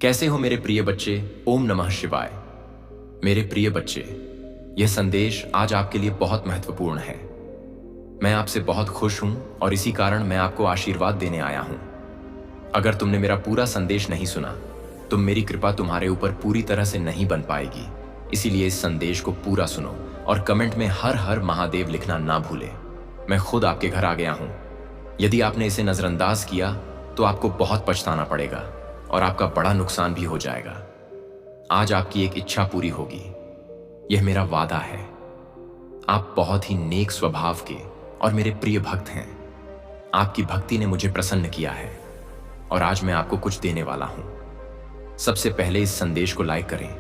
कैसे हो मेरे प्रिय बच्चे। ओम नमः शिवाय। मेरे प्रिय बच्चे, यह संदेश आज आपके लिए बहुत महत्वपूर्ण है। मैं आपसे बहुत खुश हूं और इसी कारण मैं आपको आशीर्वाद देने आया हूं। अगर तुमने मेरा पूरा संदेश नहीं सुना तो मेरी कृपा तुम्हारे ऊपर पूरी तरह से नहीं बन पाएगी। इसीलिए इस संदेश को पूरा सुनो और कमेंट में हर हर महादेव लिखना ना भूले। मैं खुद आपके घर आ गया हूं। यदि आपने इसे नजरअंदाज किया तो आपको बहुत पछताना पड़ेगा और आपका बड़ा नुकसान भी हो जाएगा। आज आपकी एक इच्छा पूरी होगी, यह मेरा वादा है। आप बहुत ही नेक स्वभाव के और मेरे प्रिय भक्त हैं। आपकी भक्ति ने मुझे प्रसन्न किया है और आज मैं आपको कुछ देने वाला हूं। सबसे पहले इस संदेश को लाइक करें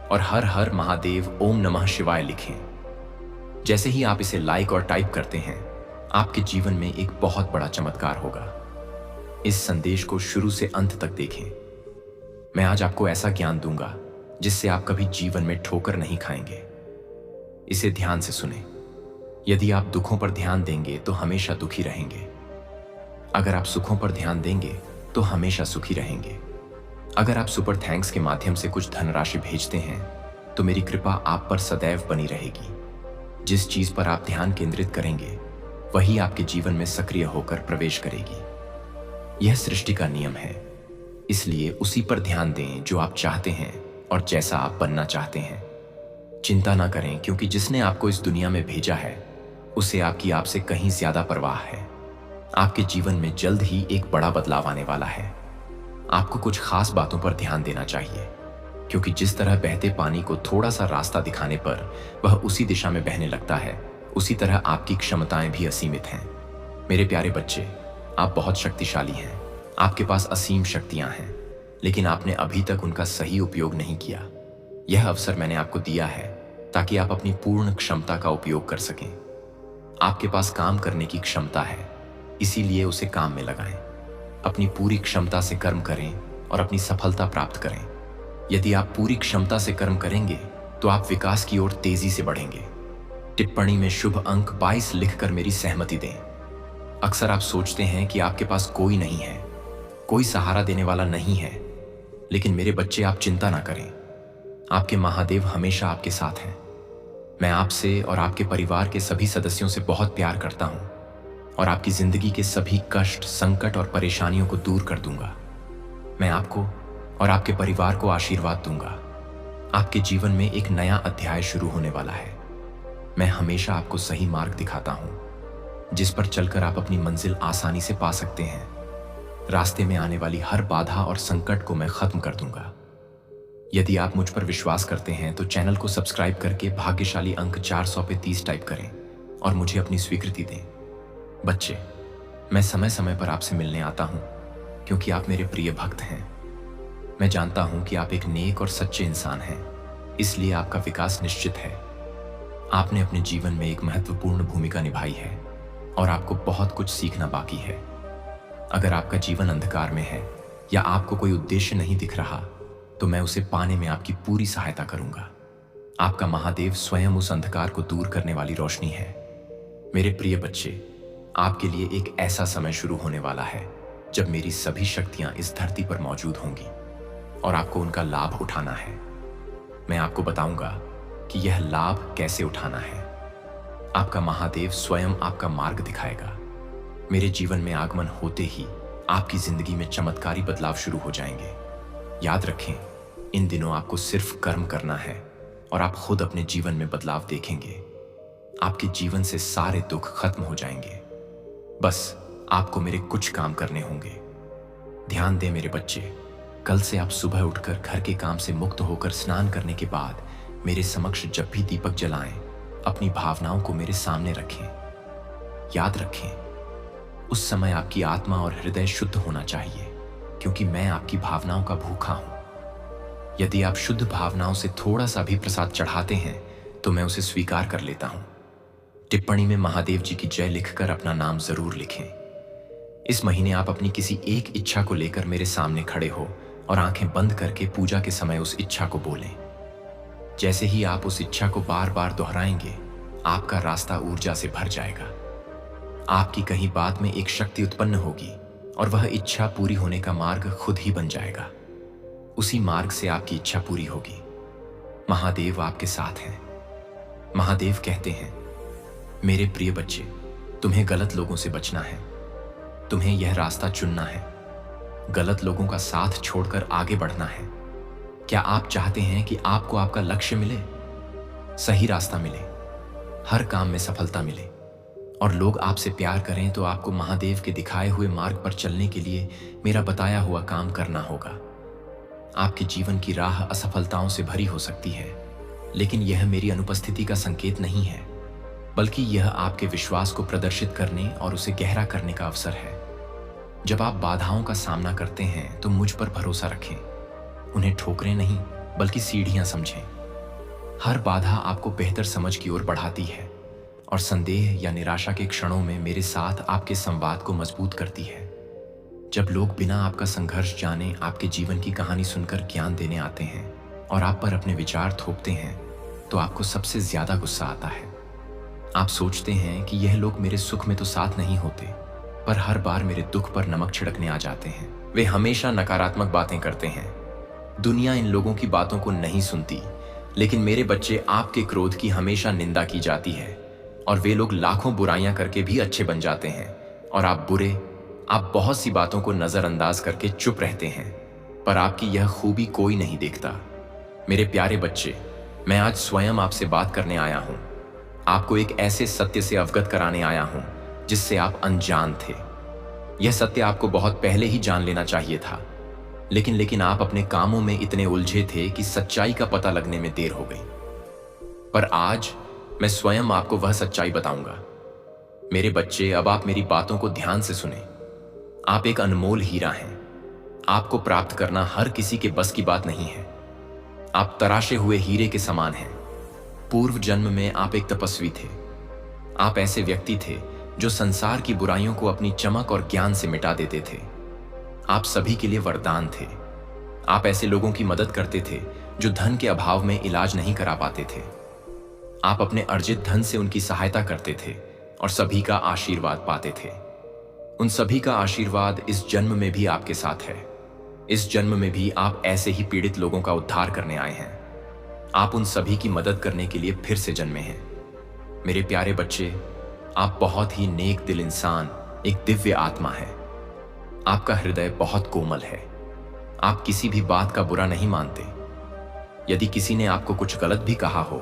और हर हर महादेव ओम नमः शिवाय लिखें। जैसे ही आप इसे लाइक और टाइप करते हैं, आपके जीवन में एक बहुत बड़ा चमत्कार होगा। इस संदेश को शुरू से अंत तक देखें। मैं आज आपको ऐसा ज्ञान दूंगा जिससे आप कभी जीवन में ठोकर नहीं खाएंगे। इसे ध्यान से सुने। यदि आप दुखों पर ध्यान देंगे तो हमेशा दुखी रहेंगे। अगर आप सुखों पर ध्यान देंगे तो हमेशा सुखी रहेंगे। अगर आप सुपर थैंक्स के माध्यम से कुछ धनराशि भेजते हैं तो मेरी कृपा आप पर सदैव बनी रहेगी। जिस चीज पर आप ध्यान केंद्रित करेंगे वही आपके जीवन में सक्रिय होकर प्रवेश करेगी। यह सृष्टि का नियम है, इसलिए उसी पर ध्यान दें जो आप चाहते हैं और जैसा आप बनना चाहते हैं। चिंता ना करें, क्योंकि जिसने आपको इस दुनिया में भेजा है उसे आपकी आपसे कहीं ज्यादा परवाह है। आपके जीवन में जल्द ही एक बड़ा बदलाव आने वाला है। आपको कुछ खास बातों पर ध्यान देना चाहिए, क्योंकि जिस तरह बहते पानी को थोड़ा सा रास्ता दिखाने पर वह उसी दिशा में बहने लगता है, उसी तरह आपकी क्षमताएं भी असीमित हैं। मेरे प्यारे बच्चे, आप बहुत शक्तिशाली हैं। आपके पास असीम शक्तियां हैं, लेकिन आपने अभी तक उनका सही उपयोग नहीं किया। यह अवसर मैंने आपको दिया है ताकि आप अपनी पूर्ण क्षमता का उपयोग कर सकें। आपके पास काम करने की क्षमता है, इसीलिए उसे काम में लगाएं। अपनी पूरी क्षमता से कर्म करें और अपनी सफलता प्राप्त करें। यदि आप पूरी क्षमता से कर्म करेंगे तो आप विकास की ओर तेजी से बढ़ेंगे। टिप्पणी में शुभ अंक 22 लिखकर मेरी सहमति दें। अक्सर आप सोचते हैं कि आपके पास कोई नहीं है, कोई सहारा देने वाला नहीं है, लेकिन मेरे बच्चे, आप चिंता ना करें। आपके महादेव हमेशा आपके साथ हैं। मैं आपसे और आपके परिवार के सभी सदस्यों से बहुत प्यार करता हूं और आपकी जिंदगी के सभी कष्ट, संकट और परेशानियों को दूर कर दूंगा। मैं आपको और आपके परिवार को आशीर्वाद दूंगा। आपके जीवन में एक नया अध्याय शुरू होने वाला है। मैं हमेशा आपको सही मार्ग दिखाता हूं, जिस पर चलकर आप अपनी मंजिल आसानी से पा सकते हैं। रास्ते में आने वाली हर बाधा और संकट को मैं खत्म कर दूंगा। यदि आप मुझ पर विश्वास करते हैं तो चैनल को सब्सक्राइब करके भाग्यशाली अंक 400 पे 30 टाइप करें और मुझे अपनी स्वीकृति दें। बच्चे, मैं समय समय पर आपसे मिलने आता हूं, क्योंकि आप मेरे प्रिय भक्त हैं। मैं जानता हूं कि आप एक नेक और सच्चे इंसान हैं, इसलिए आपका विकास निश्चित है। आपने अपने जीवन में एक महत्वपूर्ण भूमिका निभाई है और आपको बहुत कुछ सीखना बाकी है। अगर आपका जीवन अंधकार में है या आपको कोई उद्देश्य नहीं दिख रहा, तो मैं उसे पाने में आपकी पूरी सहायता करूंगा। आपका महादेव स्वयं उस अंधकार को दूर करने वाली रोशनी है। मेरे प्रिय बच्चे, आपके लिए एक ऐसा समय शुरू होने वाला है जब मेरी सभी शक्तियां इस धरती पर मौजूद होंगी और आपको उनका लाभ उठाना है। मैं आपको बताऊंगा कि यह लाभ कैसे उठाना है। आपका महादेव स्वयं आपका मार्ग दिखाएगा। मेरे जीवन में आगमन होते ही आपकी जिंदगी में चमत्कारी बदलाव शुरू हो जाएंगे। याद रखें, इन दिनों आपको सिर्फ कर्म करना है और आप खुद अपने जीवन में बदलाव देखेंगे। आपके जीवन से सारे दुख खत्म हो जाएंगे। बस आपको मेरे कुछ काम करने होंगे। ध्यान दें मेरे बच्चे, कल से आप सुबह उठकर घर के काम से मुक्त होकर स्नान करने के बाद मेरे समक्ष जब भी दीपक जलाएं, अपनी भावनाओं को मेरे सामने रखें। याद रखें, उस समय आपकी आत्मा और हृदय शुद्ध होना चाहिए, क्योंकि मैं आपकी भावनाओं का भूखा हूं। यदि आप शुद्ध भावनाओं से थोड़ा सा भी प्रसाद चढ़ाते हैं तो मैं उसे स्वीकार कर लेता हूं। टिप्पणी में महादेव जी की जय लिखकर अपना नाम जरूर लिखें। इस महीने आप अपनी किसी एक इच्छा को लेकर मेरे सामने खड़े हो और आंखें बंद करके पूजा के समय उस इच्छा को बोलें। जैसे ही आप उस इच्छा को बार बार दोहराएंगे, आपका रास्ता ऊर्जा से भर जाएगा। आपकी कहीं बात में एक शक्ति उत्पन्न होगी और वह इच्छा पूरी होने का मार्ग खुद ही बन जाएगा। उसी मार्ग से आपकी इच्छा पूरी होगी। महादेव आपके साथ हैं। महादेव कहते हैं, मेरे प्रिय बच्चे, तुम्हें गलत लोगों से बचना है। तुम्हें यह रास्ता चुनना है। गलत लोगों का साथ छोड़कर आगे बढ़ना है। क्या आप चाहते हैं कि आपको आपका लक्ष्य मिले, सही रास्ता मिले, हर काम में सफलता मिले और लोग आपसे प्यार करें, तो आपको महादेव के दिखाए हुए मार्ग पर चलने के लिए मेरा बताया हुआ काम करना होगा। आपके जीवन की राह असफलताओं से भरी हो सकती है, लेकिन यह मेरी अनुपस्थिति का संकेत नहीं है, बल्कि यह आपके विश्वास को प्रदर्शित करने और उसे गहरा करने का अवसर है। जब आप बाधाओं का सामना करते हैं तो मुझ पर भरोसा रखें। उन्हें ठोकरें नहीं, बल्कि सीढ़ियां समझें। हर बाधा आपको बेहतर समझ की ओर बढ़ाती है और संदेह या निराशा के क्षणों में मेरे साथ आपके संवाद को मजबूत करती है। जब लोग बिना आपका संघर्ष जाने आपके जीवन की कहानी सुनकर ज्ञान देने आते हैं और आप पर अपने विचार थोपते हैं, तो आपको सबसे ज्यादा गुस्सा आता है। आप सोचते हैं कि यह लोग मेरे सुख में तो साथ नहीं होते, पर हर बार मेरे दुख पर नमक छिड़कने आ जाते हैं। वे हमेशा नकारात्मक बातें करते हैं। दुनिया इन लोगों की बातों को नहीं सुनती, लेकिन मेरे बच्चे, आपके क्रोध की हमेशा निंदा की जाती है और वे लोग लाखों बुराइयां करके भी अच्छे बन जाते हैं और आप बुरे। आप बहुत सी बातों को नजरअंदाज करके चुप रहते हैं, पर आपकी यह खूबी कोई नहीं देखता। मेरे प्यारे बच्चे, मैं आज स्वयं आपसे बात करने आया हूं। आपको एक ऐसे सत्य से अवगत कराने आया हूं जिससे आप अनजान थे। यह सत्य आपको बहुत पहले ही जान लेना चाहिए था, लेकिन आप अपने कामों में इतने उलझे थे कि सच्चाई का पता लगने में देर हो गई। पर आज मैं स्वयं आपको वह सच्चाई बताऊंगा। मेरे बच्चे, अब आप मेरी बातों को ध्यान से सुने। आप एक अनमोल हीरा हैं। आपको प्राप्त करना हर किसी के बस की बात नहीं है। आप तराशे हुए हीरे के समान हैं। पूर्व जन्म में आप एक तपस्वी थे। आप ऐसे व्यक्ति थे जो संसार की बुराइयों को अपनी चमक और ज्ञान से मिटा देते थे। आप सभी के लिए वरदान थे। आप ऐसे लोगों की मदद करते थे जो धन के अभाव में इलाज नहीं करा पाते थे। आप अपने अर्जित धन से उनकी सहायता करते थे और सभी का आशीर्वाद पाते थे। उन सभी का आशीर्वाद इस जन्म में भी आपके साथ है। इस जन्म में भी आप ऐसे ही पीड़ित लोगों का उद्धार करने आए हैं। आप उन सभी की मदद करने के लिए फिर से जन्मे हैं। मेरे प्यारे बच्चे, आप बहुत ही नेक दिल इंसान, एक दिव्य आत्मा है। आपका हृदय बहुत कोमल है। आप किसी भी बात का बुरा नहीं मानते। यदि किसी ने आपको कुछ गलत भी कहा हो,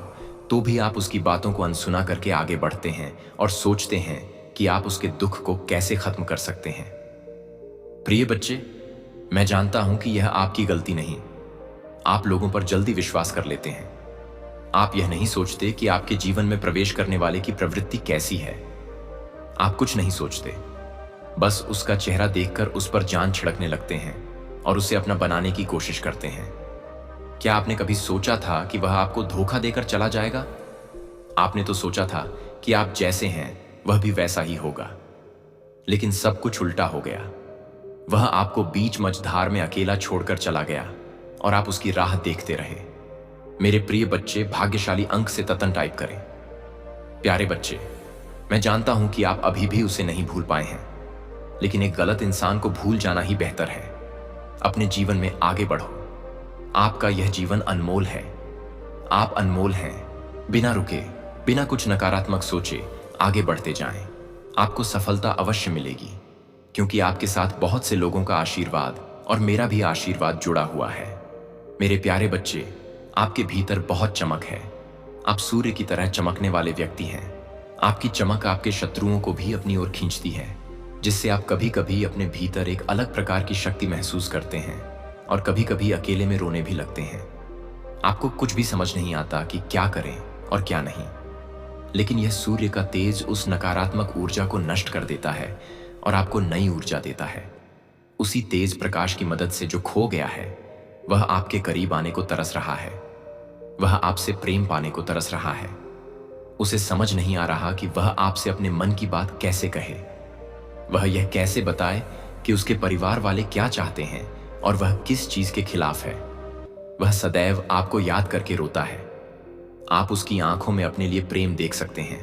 तो भी आप उसकी बातों को अनसुना करके आगे बढ़ते हैं और सोचते हैं कि आप उसके दुख को कैसे खत्म कर सकते हैं। प्रिय बच्चे, मैं जानता हूं कि यह आपकी गलती नहीं। आप लोगों पर जल्दी विश्वास कर लेते हैं। आप यह नहीं सोचते कि आपके जीवन में प्रवेश करने वाले की प्रवृत्ति कैसी है। आप कुछ नहीं सोचते, बस उसका चेहरा देखकर उस पर जान छिड़कने लगते हैं और उसे अपना बनाने की कोशिश करते हैं। क्या आपने कभी सोचा था कि वह आपको धोखा देकर चला जाएगा? आपने तो सोचा था कि आप जैसे हैं वह भी वैसा ही होगा, लेकिन सब कुछ उल्टा हो गया। वह आपको बीच मझधार में अकेला छोड़कर चला गया और आप उसकी राह देखते रहे। मेरे प्रिय बच्चे, भाग्यशाली अंक से ततन टाइप करें। प्यारे बच्चे, मैं जानता हूं कि आप अभी भी उसे नहीं भूल पाए हैं, लेकिन एक गलत इंसान को भूल जाना ही बेहतर है। अपने जीवन में आगे बढ़ो। आपका यह जीवन अनमोल है। आप अनमोल हैं। बिना रुके, बिना कुछ नकारात्मक सोचे आगे बढ़ते जाएं। आपको सफलता अवश्य मिलेगी, क्योंकि आपके साथ बहुत से लोगों का आशीर्वाद और मेरा भी आशीर्वाद जुड़ा हुआ है। मेरे प्यारे बच्चे, आपके भीतर बहुत चमक है। आप सूर्य की तरह चमकने वाले व्यक्ति हैं। आपकी चमक आपके शत्रुओं को भी अपनी ओर खींचती है, जिससे आप कभी कभी अपने भीतर एक अलग प्रकार की शक्ति महसूस करते हैं और कभी कभी अकेले में रोने भी लगते हैं। आपको कुछ भी समझ नहीं आता कि क्या करें और क्या नहीं, लेकिन यह सूर्य का तेज उस नकारात्मक ऊर्जा को नष्ट कर देता है और आपको नई ऊर्जा देता है। उसी तेज प्रकाश की मदद से जो खो गया है, वह आपके करीब आने को तरस रहा है। वह आपसे प्रेम पाने को तरस रहा है। उसे समझ नहीं आ रहा कि वह आपसे अपने मन की बात कैसे कहे। वह यह कैसे बताए कि उसके परिवार वाले क्या चाहते हैं और वह किस चीज के खिलाफ है। वह सदैव आपको याद करके रोता है। आप उसकी आंखों में अपने लिए प्रेम देख सकते हैं।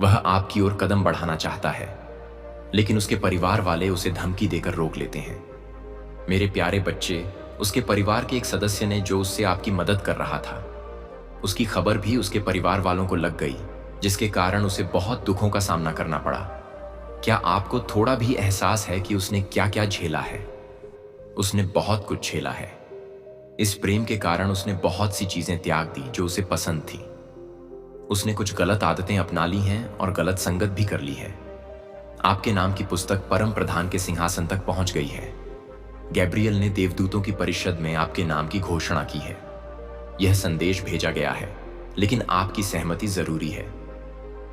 वह आपकी ओर कदम बढ़ाना चाहता है, लेकिन उसके परिवार वाले उसे धमकी देकर रोक लेते हैं। मेरे प्यारे बच्चे, उसके परिवार के एक सदस्य ने जो उससे आपकी मदद कर रहा था, उसकी खबर भी उसके परिवार वालों को लग गई, जिसके कारण उसे बहुत दुखों का सामना करना पड़ा। क्या आपको थोड़ा भी एहसास है कि उसने क्या क्या झेला है? उसने बहुत कुछ झेला है। इस प्रेम के कारण उसने बहुत सी चीजें त्याग दी जो उसे पसंद थी। उसने कुछ गलत आदतें अपना ली हैं और गलत संगत भी कर ली है। आपके नाम की पुस्तक परम प्रधान के सिंहासन तक पहुंच गई है। गैब्रियल ने देवदूतों की परिषद में आपके नाम की घोषणा की है। यह संदेश भेजा गया है, लेकिन आपकी सहमति जरूरी है।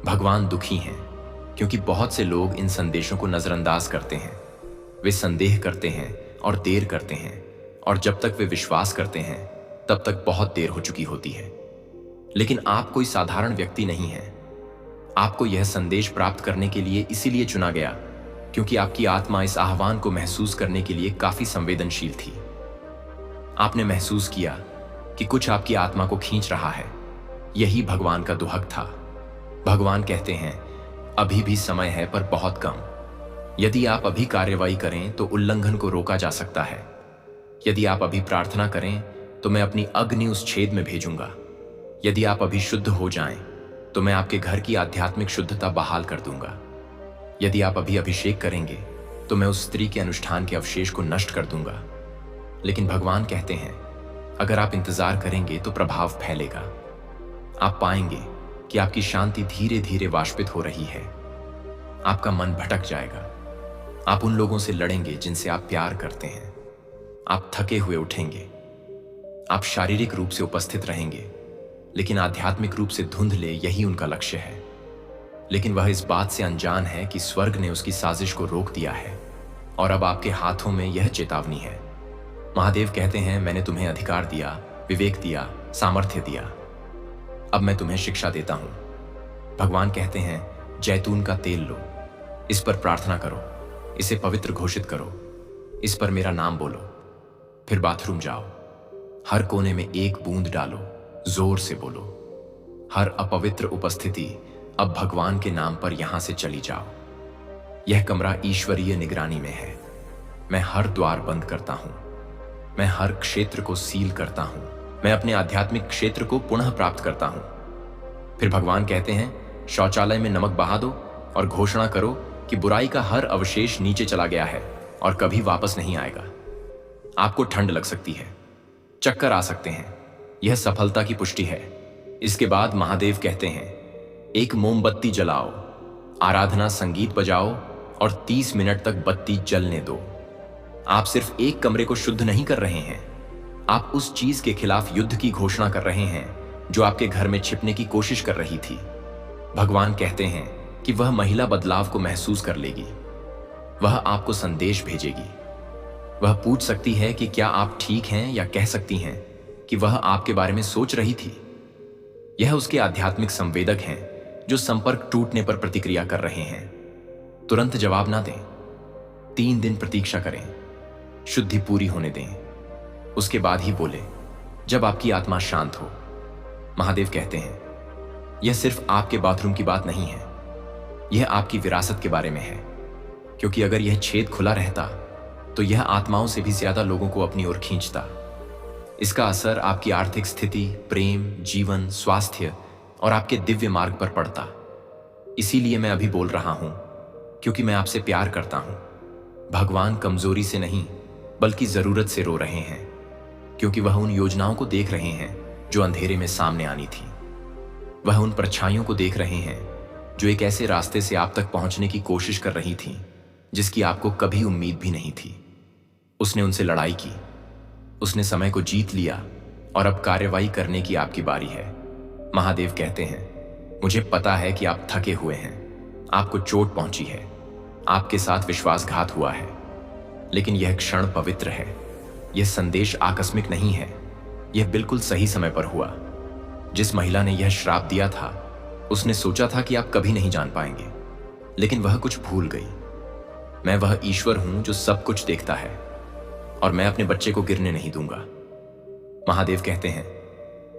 भगवान दुखी हैं क्योंकि बहुत से लोग इन संदेशों को नजरअंदाज करते हैं। वे संदेह करते हैं और देर करते हैं, और जब तक वे विश्वास करते हैं तब तक बहुत देर हो चुकी होती है। लेकिन आप कोई साधारण व्यक्ति नहीं हैं। आपको यह संदेश प्राप्त करने के लिए इसीलिए चुना गया क्योंकि आपकी आत्मा इस आह्वान को महसूस करने के लिए काफी संवेदनशील थी। आपने महसूस किया कि कुछ आपकी आत्मा को खींच रहा है। यही भगवान का दुहक था। भगवान कहते हैं, अभी भी समय है पर बहुत कम। यदि आप अभी कार्यवाही करें तो उल्लंघन को रोका जा सकता है। यदि आप अभी प्रार्थना करें तो मैं अपनी अग्नि उस छेद में भेजूंगा। यदि आप अभी शुद्ध हो जाएं तो मैं आपके घर की आध्यात्मिक शुद्धता बहाल कर दूंगा। यदि आप अभी अभिषेक करेंगे तो मैं उस स्त्री के अनुष्ठान के अवशेष को नष्ट कर दूंगा। लेकिन भगवान कहते हैं, अगर आप इंतजार करेंगे तो प्रभाव फैलेगा। आप पाएंगे कि आपकी शांति धीरे धीरे वाष्पित हो रही है। आपका मन भटक जाएगा। आप उन लोगों से लड़ेंगे जिनसे आप प्यार करते हैं। आप थके हुए उठेंगे। आप शारीरिक रूप से उपस्थित रहेंगे, लेकिन आध्यात्मिक रूप से धुंधले, यही उनका लक्ष्य है। लेकिन वह इस बात से अनजान है कि स्वर्ग ने उसकी साजिश को रोक दिया है और अब आपके हाथों में यह चेतावनी है। महादेव कहते हैं, मैंने तुम्हें अधिकार दिया, विवेक दिया, सामर्थ्य दिया। अब मैं तुम्हें शिक्षा देता हूं। भगवान कहते हैं, जैतून का तेल लो, इस पर प्रार्थना करो, इसे पवित्र घोषित करो, इस पर मेरा नाम बोलो। फिर बाथरूम जाओ, हर कोने में एक बूंद डालो, जोर से बोलो। हर अपवित्र उपस्थिति अब भगवान के नाम पर यहां से चली जाओ। यह कमरा ईश्वरीय निगरानी में है। मैं हर द्वार बंद करता हूं। मैं हर क्षेत्र को सील करता हूं। मैं अपने आध्यात्मिक क्षेत्र को पुनः प्राप्त करता हूं। फिर भगवान कहते हैं, शौचालय में नमक बहा दो और घोषणा करो कि बुराई का हर अवशेष नीचे चला गया है और कभी वापस नहीं आएगा। आपको ठंड लग सकती है, चक्कर आ सकते हैं, यह सफलता की पुष्टि है। इसके बाद महादेव कहते हैं, एक मोमबत्ती जलाओ, आराधना संगीत बजाओ और 30 मिनट तक बत्ती जलने दो। आप सिर्फ एक कमरे को शुद्ध नहीं कर रहे हैं, आप उस चीज के खिलाफ युद्ध की घोषणा कर रहे हैं जो आपके घर में छिपने की कोशिश कर रही थी। भगवान कहते हैं कि वह महिला बदलाव को महसूस कर लेगी। वह आपको संदेश भेजेगी। वह पूछ सकती है कि क्या आप ठीक हैं, या कह सकती हैं कि वह आपके बारे में सोच रही थी। यह उसके आध्यात्मिक संवेदक हैं जो संपर्क टूटने पर प्रतिक्रिया कर रहे हैं। तुरंत जवाब ना दें, 3 दिन प्रतीक्षा करें, शुद्धि पूरी होने दें, उसके बाद ही बोले जब आपकी आत्मा शांत हो। महादेव कहते हैं, यह सिर्फ आपके बाथरूम की बात नहीं है, यह आपकी विरासत के बारे में है। क्योंकि अगर यह छेद खुला रहता तो यह आत्माओं से भी ज्यादा लोगों को अपनी ओर खींचता। इसका असर आपकी आर्थिक स्थिति, प्रेम, जीवन, स्वास्थ्य और आपके दिव्य मार्ग पर पड़ता। इसीलिए मैं अभी बोल रहा हूं, क्योंकि मैं आपसे प्यार करता हूं। भगवान कमजोरी से नहीं बल्कि जरूरत से रो रहे हैं, क्योंकि वह उन योजनाओं को देख रहे हैं जो अंधेरे में सामने आनी थी। वह उन परछाइयों को देख रहे हैं जो एक ऐसे रास्ते से आप तक पहुंचने की कोशिश कर रही थी जिसकी आपको कभी उम्मीद भी नहीं थी। उसने उनसे लड़ाई की, उसने समय को जीत लिया और अब कार्रवाई करने की आपकी बारी है। महादेव कहते हैं, मुझे पता है कि आप थके हुए हैं, आपको चोट पहुंची है, आपके साथ विश्वासघात हुआ है, लेकिन यह क्षण पवित्र है। यह संदेश आकस्मिक नहीं है, यह बिल्कुल सही समय पर हुआ। जिस महिला ने यह श्राप दिया था उसने सोचा था कि आप कभी नहीं जान पाएंगे, लेकिन वह कुछ भूल गई। मैं वह ईश्वर हूं जो सब कुछ देखता है और मैं अपने बच्चे को गिरने नहीं दूंगा। महादेव कहते हैं,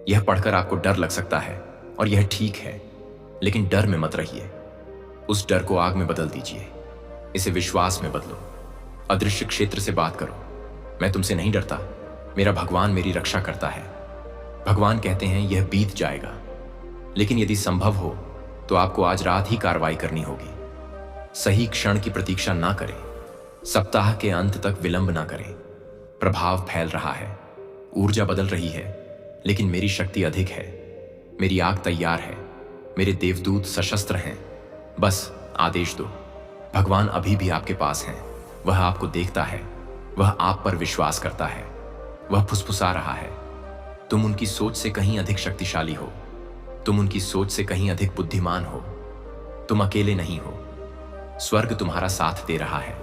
यह पढ़कर आपको डर लग सकता है और यह ठीक है, लेकिन डर में मत रहिए। उस डर को आग में बदल दीजिए, इसे विश्वास में बदलो। अदृश्य क्षेत्र से बात करो, मैं तुमसे नहीं डरता, मेरा भगवान मेरी रक्षा करता है। भगवान कहते हैं यह बीत जाएगा, लेकिन यदि संभव हो तो आपको आज रात ही कार्रवाई करनी होगी। सही क्षण की प्रतीक्षा ना करें, सप्ताह के अंत तक विलंब ना करें। प्रभाव फैल रहा है, ऊर्जा बदल रही है, लेकिन मेरी शक्ति अधिक है। मेरी आग तैयार है, मेरे देवदूत सशस्त्र हैं। बस आदेश दो। भगवान अभी भी आपके पास हैं। वह आपको देखता है, वह आप पर विश्वास करता है। वह फुसफुसा रहा है, तुम उनकी सोच से कहीं अधिक शक्तिशाली हो, तुम उनकी सोच से कहीं अधिक बुद्धिमान हो, तुम अकेले नहीं हो। स्वर्ग तुम्हारा साथ दे रहा है।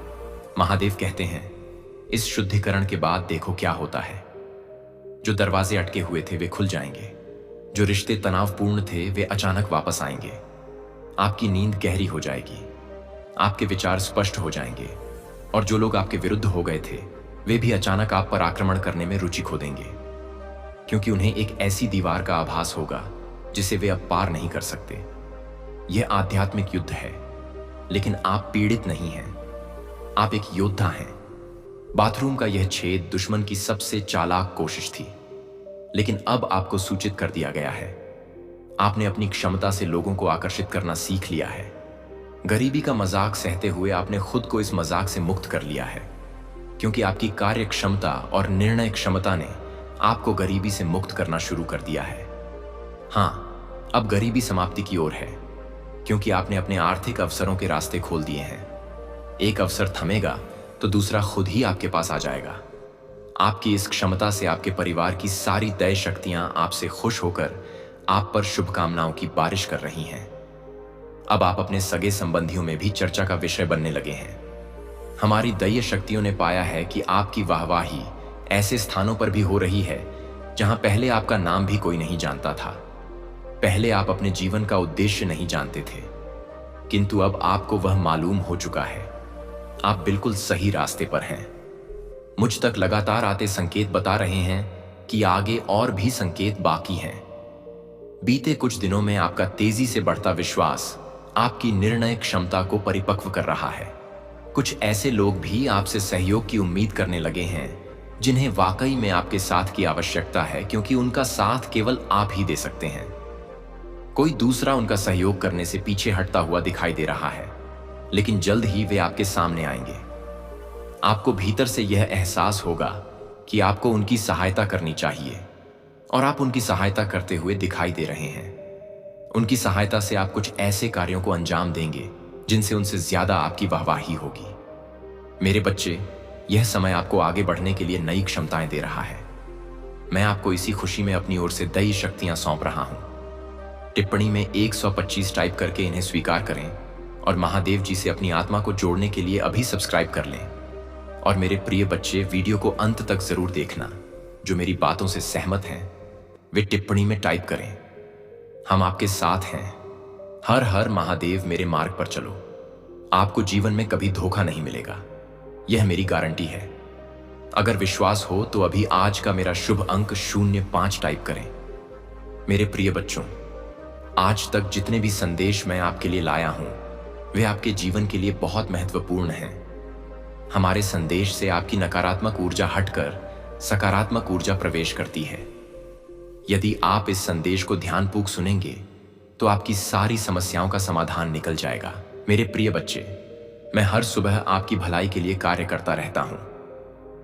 महादेव कहते हैं इस शुद्धिकरण के बाद देखो क्या होता है। जो दरवाजे अटके हुए थे वे खुल जाएंगे, जो रिश्ते तनावपूर्ण थे वे अचानक वापस आएंगे। आपकी नींद गहरी हो जाएगी, आपके विचार स्पष्ट हो जाएंगे, और जो लोग आपके विरुद्ध हो गए थे वे भी अचानक आप पर आक्रमण करने में रुचि खो देंगे, क्योंकि उन्हें एक ऐसी दीवार का आभास होगा जिसे वे अब पार नहीं कर सकते। यह आध्यात्मिक युद्ध है, लेकिन आप पीड़ित नहीं हैं, आप एक योद्धा हैं। बाथरूम का यह छेद दुश्मन की सबसे चालाक कोशिश थी, लेकिन अब आपको सूचित कर दिया गया है। आपने अपनी क्षमता से लोगों को आकर्षित करना सीख लिया है। गरीबी का मजाक सहते हुए आपने खुद को इस मजाक से मुक्त कर लिया है, क्योंकि आपकी कार्य क्षमता और निर्णय क्षमता ने आपको गरीबी से मुक्त करना शुरू कर दिया है। हाँ, अब गरीबी समाप्ति की ओर है, क्योंकि आपने अपने आर्थिक अवसरों के रास्ते खोल दिए हैं। एक अवसर थमेगा तो दूसरा खुद ही आपके पास आ जाएगा। आपकी इस क्षमता से आपके परिवार की सारी दैव शक्तियां आपसे खुश होकर आप पर शुभकामनाओं की बारिश कर रही हैं। अब आप अपने सगे संबंधियों में भी चर्चा का विषय बनने लगे हैं। हमारी दैव शक्तियों ने पाया है कि आपकी वाहवाही ऐसे स्थानों पर भी हो रही है जहां पहले आपका नाम भी कोई नहीं जानता था। पहले आप अपने जीवन का उद्देश्य नहीं जानते थे, किंतु अब आपको वह मालूम हो चुका है। आप बिल्कुल सही रास्ते पर हैं। मुझ तक लगातार आते संकेत बता रहे हैं कि आगे और भी संकेत बाकी हैं। बीते कुछ दिनों में आपका तेजी से बढ़ता विश्वास आपकी निर्णय क्षमता को परिपक्व कर रहा है। कुछ ऐसे लोग भी आपसे सहयोग की उम्मीद करने लगे हैं जिन्हें वाकई में आपके साथ की आवश्यकता है, क्योंकि उनका साथ केवल आप ही दे सकते हैं। कोई दूसरा उनका सहयोग करने से पीछे हटता हुआ दिखाई दे रहा है, लेकिन जल्द ही वे आपके सामने आएंगे। आपको भीतर से यह एहसास होगा कि आपको उनकी सहायता करनी चाहिए, और आप उनकी सहायता करते हुए दिखाई दे रहे हैं। उनकी सहायता से आप कुछ ऐसे कार्यों को अंजाम देंगे जिनसे उनसे ज्यादा आपकी वाहवाही होगी। मेरे बच्चे, यह समय आपको आगे बढ़ने के लिए नई क्षमताएं दे रहा है। मैं आपको इसी खुशी में अपनी ओर से दैवी शक्तियां सौंप रहा हूं। टिप्पणी में 125 टाइप करके इन्हें स्वीकार करें और महादेव जी से अपनी आत्मा को जोड़ने के लिए अभी सब्सक्राइब कर लें। और मेरे प्रिय बच्चे, वीडियो को अंत तक जरूर देखना। जो मेरी बातों से सहमत हैं वे टिप्पणी में टाइप करें। हम आपके साथ हैं। हर हर महादेव, मेरे मार्ग पर चलो। आपको जीवन में कभी धोखा नहीं मिलेगा, यह मेरी गारंटी है। अगर विश्वास हो तो अभी आज का मेरा शुभ अंक 05 टाइप करें। मेरे प्रिय बच्चों, आज तक जितने भी संदेश मैं आपके लिए लाया हूं वे आपके जीवन के लिए बहुत महत्वपूर्ण हैं। हमारे संदेश से आपकी नकारात्मक ऊर्जा हटकर सकारात्मक ऊर्जा प्रवेश करती है। यदि आप इस संदेश को ध्यानपूर्वक सुनेंगे तो आपकी सारी समस्याओं का समाधान निकल जाएगा। मेरे प्रिय बच्चे, मैं हर सुबह आपकी भलाई के लिए कार्य करता रहता हूं।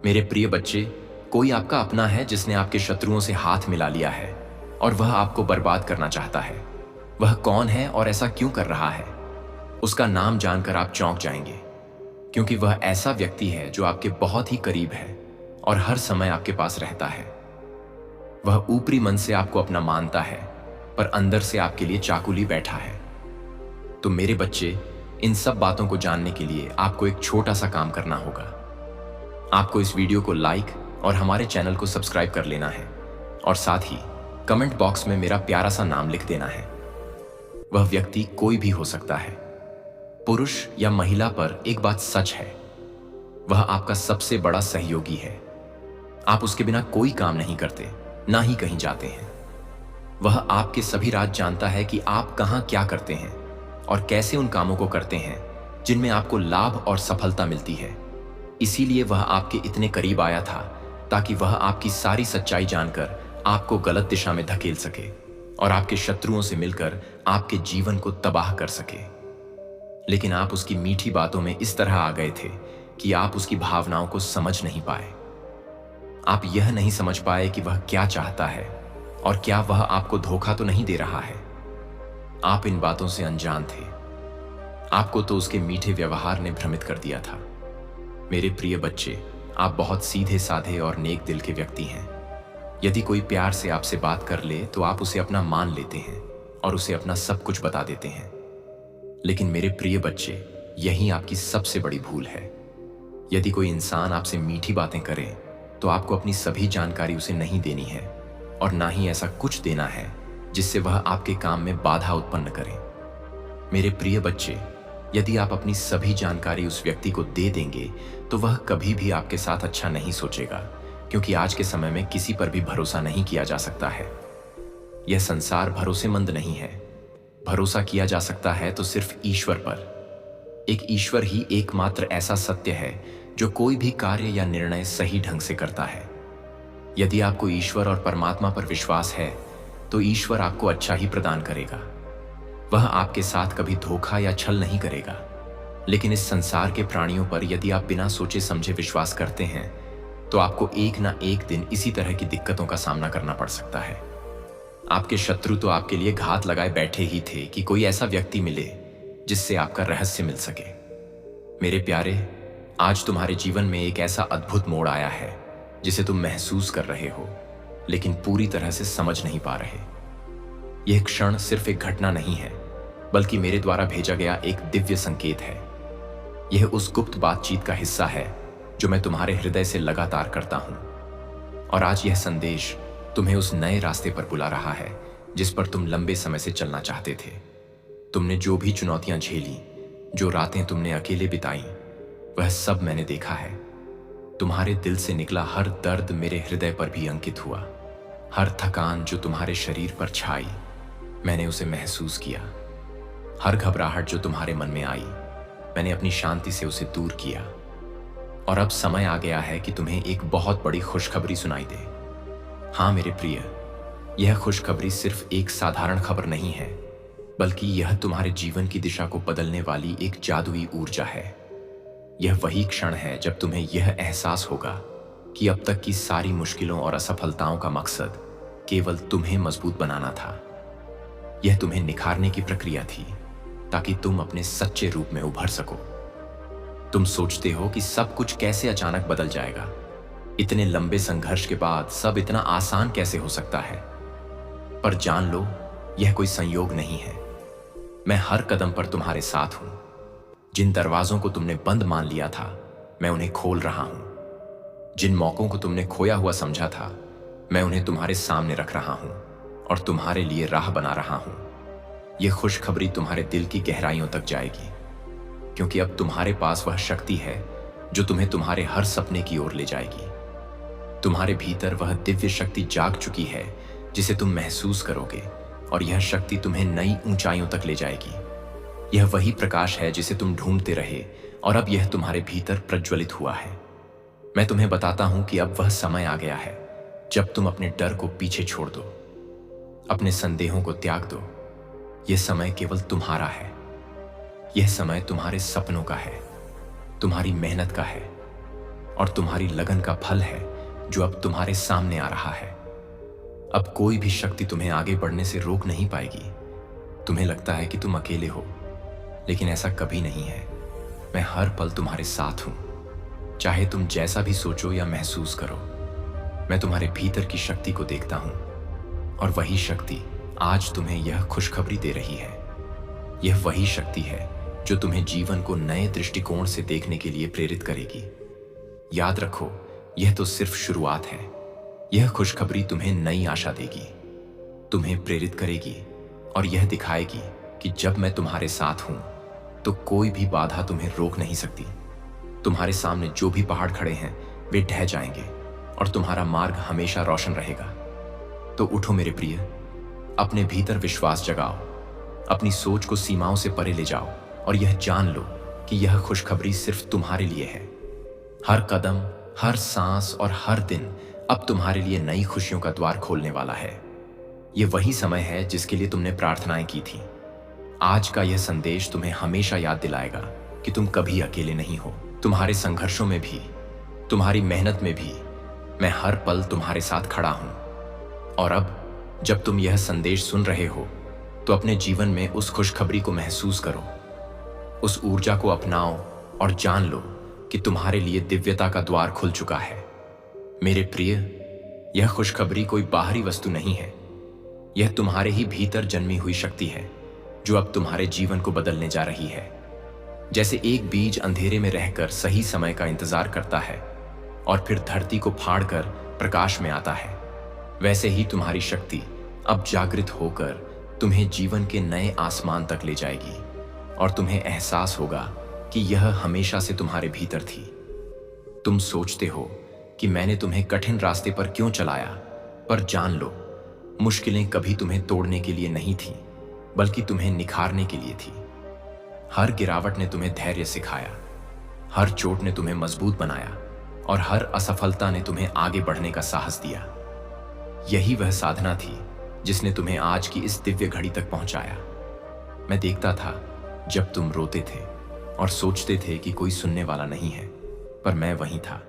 मेरे प्रिय बच्चे, कोई आपका अपना है जिसने आपके शत्रुओं से हाथ मिला लिया है और वह आपको बर्बाद करना चाहता है। वह कौन है और ऐसा क्यों कर रहा है? उसका नाम जानकर आप चौंक जाएंगे, क्योंकि वह ऐसा व्यक्ति है जो आपके बहुत ही करीब है और हर समय आपके पास रहता है। वह ऊपरी मन से आपको अपना मानता है, पर अंदर से आपके लिए चाकुली बैठा है। तो मेरे बच्चे, इन सब बातों को जानने के लिए आपको एक छोटा सा काम करना होगा। आपको इस वीडियो को लाइक और हमारे चैनल को सब्सक्राइब कर लेना है, और साथ ही कमेंट बॉक्स में मेरा प्यारा सा नाम लिख देना है। वह व्यक्ति कोई भी हो सकता है, पुरुष या महिला, पर एक बात सच है, वह आपका सबसे बड़ा सहयोगी है। आप उसके बिना कोई काम नहीं करते, ना ही कहीं जाते हैं। वह आपके सभी राज जानता है कि आप कहां क्या करते हैं और कैसे उन कामों को करते हैं जिनमें आपको लाभ और सफलता मिलती है। इसीलिए वह आपके इतने करीब आया था ताकि वह आपकी सारी सच्चाई जानकर आपको गलत दिशा में धकेल सके और आपके शत्रुओं से मिलकर आपके जीवन को तबाह कर सके। लेकिन आप उसकी मीठी बातों में इस तरह आ गए थे कि आप उसकी भावनाओं को समझ नहीं पाए। आप यह नहीं समझ पाए कि वह क्या चाहता है और क्या वह आपको धोखा तो नहीं दे रहा है। आप इन बातों से अनजान थे। आपको तो उसके मीठे व्यवहार ने भ्रमित कर दिया था। मेरे प्रिय बच्चे, आप बहुत सीधे साधे और नेक दिल के व्यक्ति हैं। यदि कोई प्यार से आपसे बात कर ले तो आप उसे अपना मान लेते हैं और उसे अपना सब कुछ बता देते हैं। लेकिन मेरे प्रिय बच्चे, यही आपकी सबसे बड़ी भूल है। यदि कोई इंसान आपसे मीठी बातें करे तो आपको अपनी सभी जानकारी उसे नहीं देनी है और ना ही ऐसा कुछ देना है जिससे वह आपके काम में बाधा उत्पन्न करे। मेरे प्रिय बच्चे, यदि आप अपनी सभी जानकारी उस व्यक्ति को दे देंगे तो वह कभी भी आपके साथ अच्छा नहीं सोचेगा, क्योंकि आज के समय में किसी पर भी भरोसा नहीं किया जा सकता है। यह संसार भरोसेमंद नहीं है। भरोसा किया जा सकता है तो सिर्फ ईश्वर पर। एक ईश्वर ही एकमात्र ऐसा सत्य है जो कोई भी कार्य या निर्णय सही ढंग से करता है। यदि आपको ईश्वर और परमात्मा पर विश्वास है तो ईश्वर आपको अच्छा ही प्रदान करेगा। वह आपके साथ कभी धोखा या छल नहीं करेगा। लेकिन इस संसार के प्राणियों पर यदि आप बिना सोचे समझे विश्वास करते हैं तो आपको एक ना एक दिन इसी तरह की दिक्कतों का सामना करना पड़ सकता है। आपके शत्रु तो आपके लिए घात लगाए बैठे ही थे कि कोई ऐसा व्यक्ति मिले जिससे आपका रहस्य मिल सके। मेरे प्यारे, आज तुम्हारे जीवन में एक ऐसा अद्भुत मोड़ आया है जिसे तुम महसूस कर रहे हो लेकिन पूरी तरह से समझ नहीं पा रहे। यह क्षण सिर्फ एक घटना नहीं है, बल्कि मेरे द्वारा भेजा गया एक दिव्य संकेत है। यह उस गुप्त बातचीत का हिस्सा है जो मैं तुम्हारे हृदय से लगातार करता हूं। और आज यह संदेश तुम्हें उस नए रास्ते पर बुला रहा है जिस पर तुम लंबे समय से चलना चाहते थे। तुमने जो भी चुनौतियां झेली, जो रातें तुमने अकेले बिताई, वह सब मैंने देखा है। तुम्हारे दिल से निकला हर दर्द मेरे हृदय पर भी अंकित हुआ। हर थकान जो तुम्हारे शरीर पर छाई, मैंने उसे महसूस किया। हर घबराहट जो तुम्हारे मन में आई, मैंने अपनी शांति से उसे दूर किया। और अब समय आ गया है कि तुम्हें एक बहुत बड़ी खुशखबरी सुनाई दे। हाँ मेरे प्रिय, यह खुशखबरी सिर्फ एक साधारण खबर नहीं है, बल्कि यह तुम्हारे जीवन की दिशा को बदलने वाली एक जादुई ऊर्जा है। यह वही क्षण है जब तुम्हें यह एहसास होगा कि अब तक की सारी मुश्किलों और असफलताओं का मकसद केवल तुम्हें मजबूत बनाना था। यह तुम्हें निखारने की प्रक्रिया थी ताकि तुम अपने सच्चे रूप में उभर सको। तुम सोचते हो कि सब कुछ कैसे अचानक बदल जाएगा। इतने लंबे संघर्ष के बाद सब इतना आसान कैसे हो सकता है। पर जान लो, यह कोई संयोग नहीं है। मैं हर कदम पर तुम्हारे साथ हूं। जिन दरवाजों को तुमने बंद मान लिया था, मैं उन्हें खोल रहा हूं। जिन मौकों को तुमने खोया हुआ समझा था, मैं उन्हें तुम्हारे सामने रख रहा हूं और तुम्हारे लिए राह बना रहा हूं। यह खुशखबरी तुम्हारे दिल की गहराइयों तक जाएगी, क्योंकि अब तुम्हारे पास वह शक्ति है जो तुम्हें तुम्हारे हर सपने की ओर ले जाएगी। तुम्हारे भीतर वह दिव्य शक्ति जाग चुकी है जिसे तुम महसूस करोगे, और यह शक्ति तुम्हें नई ऊंचाइयों तक ले जाएगी। यह वही प्रकाश है जिसे तुम ढूंढते रहे, और अब यह तुम्हारे भीतर प्रज्वलित हुआ है। मैं तुम्हें बताता हूं कि अब वह समय आ गया है जब तुम अपने डर को पीछे छोड़ दो, अपने संदेहों को त्याग दो। यह समय केवल तुम्हारा है। यह समय तुम्हारे सपनों का है, तुम्हारी मेहनत का है और तुम्हारी लगन का फल है जो अब तुम्हारे सामने आ रहा है। अब कोई भी शक्ति तुम्हें आगे बढ़ने से रोक नहीं पाएगी। तुम्हें लगता है कि तुम अकेले हो, लेकिन ऐसा कभी नहीं है। मैं हर पल तुम्हारे साथ हूं, चाहे तुम जैसा भी सोचो या महसूस करो। मैं तुम्हारे भीतर की शक्ति को देखता हूं, और वही शक्ति आज तुम्हें यह खुशखबरी दे रही है। यह वही शक्ति है जो तुम्हें जीवन को नए दृष्टिकोण से देखने के लिए प्रेरित करेगी। याद रखो, यह तो सिर्फ शुरुआत है। यह खुशखबरी तुम्हें नई आशा देगी, तुम्हें प्रेरित करेगी और यह दिखाएगी कि जब मैं तुम्हारे साथ हूं तो कोई भी बाधा तुम्हें रोक नहीं सकती। तुम्हारे सामने जो भी पहाड़ खड़े हैं वे ढह जाएंगे और तुम्हारा मार्ग हमेशा रोशन रहेगा। तो उठो मेरे प्रिय, अपने भीतर विश्वास जगाओ, अपनी सोच को सीमाओं से परे ले जाओ और यह जान लो कि यह खुशखबरी सिर्फ तुम्हारे लिए है। हर कदम, हर सांस और हर दिन अब तुम्हारे लिए नई खुशियों का द्वार खोलने वाला है। ये वही समय है जिसके लिए तुमने प्रार्थनाएं की थी। आज का यह संदेश तुम्हें हमेशा याद दिलाएगा कि तुम कभी अकेले नहीं हो। तुम्हारे संघर्षों में भी, तुम्हारी मेहनत में भी मैं हर पल तुम्हारे साथ खड़ा हूं। और अब जब तुम यह संदेश सुन रहे हो तो अपने जीवन में उस खुशखबरी को महसूस करो, उस ऊर्जा को अपनाओ और जान लो कि तुम्हारे लिए दिव्यता का द्वार खुल चुका है। मेरे प्रिय, यह खुशखबरी कोई बाहरी वस्तु नहीं है। यह तुम्हारे ही भीतर जन्मी हुई शक्ति है जो अब तुम्हारे जीवन को बदलने जा रही है। जैसे एक बीज अंधेरे में रहकर सही समय का इंतजार करता है और फिर धरती को फाड़कर प्रकाश में आता है, वैसे ही तुम्हारी शक्ति अब जागृत होकर तुम्हें जीवन के नए आसमान तक ले जाएगी और तुम्हें एहसास होगा कि यह हमेशा से तुम्हारे भीतर थी। तुम सोचते हो कि मैंने तुम्हें कठिन रास्ते पर क्यों चलाया, पर जान लो, मुश्किलें कभी तुम्हें तोड़ने के लिए नहीं थी, बल्कि तुम्हें निखारने के लिए थी। हर गिरावट ने तुम्हें धैर्य सिखाया, हर चोट ने तुम्हें मजबूत बनाया और हर असफलता ने तुम्हें आगे बढ़ने का साहस दिया। यही वह साधना थी जिसने तुम्हें आज की इस दिव्य घड़ी तक पहुंचाया। मैं देखता था जब तुम रोते थे और सोचते थे कि कोई सुनने वाला नहीं है, पर मैं वहीं था,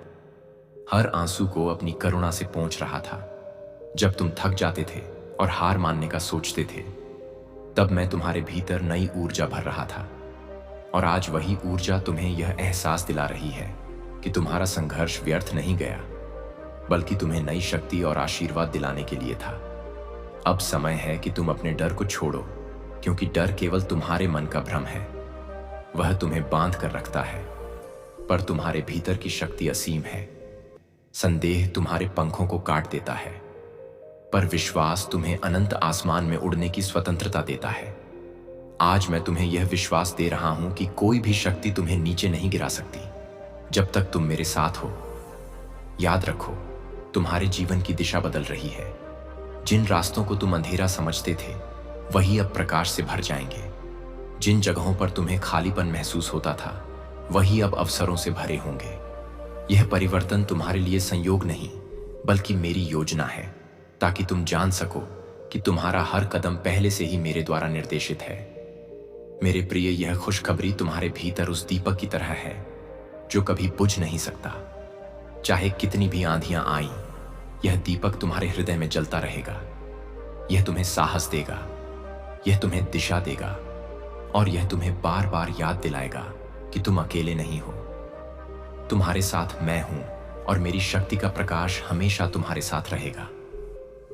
हर आंसू को अपनी करुणा से पोंछ रहा था। जब तुम थक जाते थे और हार मानने का सोचते थे, तब मैं तुम्हारे भीतर नई ऊर्जा भर रहा था। और आज वही ऊर्जा तुम्हें यह एहसास दिला रही है कि तुम्हारा संघर्ष व्यर्थ नहीं गया, बल्कि तुम्हें नई शक्ति और आशीर्वाद दिलाने के लिए था। अब समय है कि तुम अपने डर को छोड़ो, क्योंकि डर केवल तुम्हारे मन का भ्रम है। वह तुम्हें बांध कर रखता है, पर तुम्हारे भीतर की शक्ति असीम है। संदेह तुम्हारे पंखों को काट देता है, पर विश्वास तुम्हें अनंत आसमान में उड़ने की स्वतंत्रता देता है। आज मैं तुम्हें यह विश्वास दे रहा हूं कि कोई भी शक्ति तुम्हें नीचे नहीं गिरा सकती जब तक तुम मेरे साथ हो। याद रखो, तुम्हारे जीवन की दिशा बदल रही है। जिन रास्तों को तुम अंधेरा समझते थे, वही अब प्रकाश से भर जाएंगे। जिन जगहों पर तुम्हें खालीपन महसूस होता था, वही अब अवसरों से भरे होंगे। यह परिवर्तन तुम्हारे लिए संयोग नहीं, बल्कि मेरी योजना है, ताकि तुम जान सको कि तुम्हारा हर कदम पहले से ही मेरे द्वारा निर्देशित है। मेरे प्रिय, यह खुशखबरी तुम्हारे भीतर उस दीपक की तरह है जो कभी बुझ नहीं सकता। चाहे कितनी भी आंधियां आईं, यह दीपक तुम्हारे हृदय में जलता रहेगा। यह तुम्हें साहस देगा, यह तुम्हें दिशा देगा और यह तुम्हें बार बार याद दिलाएगा कि तुम अकेले नहीं हो। तुम्हारे साथ मैं हूं और मेरी शक्ति का प्रकाश हमेशा तुम्हारे साथ रहेगा।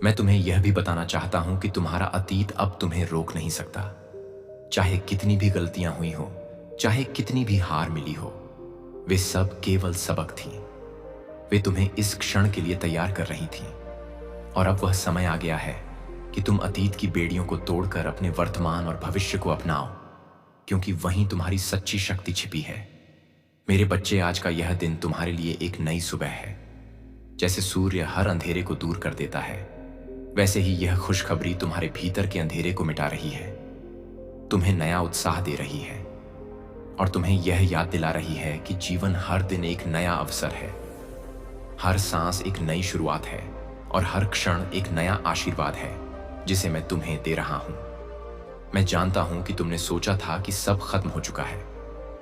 मैं तुम्हें यह भी बताना चाहता हूं कि तुम्हारा अतीत अब तुम्हें रोक नहीं सकता। चाहे कितनी भी गलतियां हुई हो, चाहे कितनी भी हार मिली हो, वे सब केवल सबक थी। वे तुम्हें इस क्षण के लिए तैयार कर रही थी। और अब वह समय आ गया है कि तुम अतीत की बेड़ियों को तोड़कर अपने वर्तमान और भविष्य को अपनाओ, क्योंकि वहीं तुम्हारी सच्ची शक्ति छिपी है। मेरे बच्चे, आज का यह दिन तुम्हारे लिए एक नई सुबह है। जैसे सूर्य हर अंधेरे को दूर कर देता है, वैसे ही यह खुशखबरी तुम्हारे भीतर के अंधेरे को मिटा रही है, तुम्हें नया उत्साह दे रही है और तुम्हें यह याद दिला रही है कि जीवन हर दिन एक नया अवसर है। हर सांस एक नई शुरुआत है और हर क्षण एक नया आशीर्वाद है जिसे मैं तुम्हें दे रहा हूं। मैं जानता हूं कि तुमने सोचा था कि सब खत्म हो चुका है,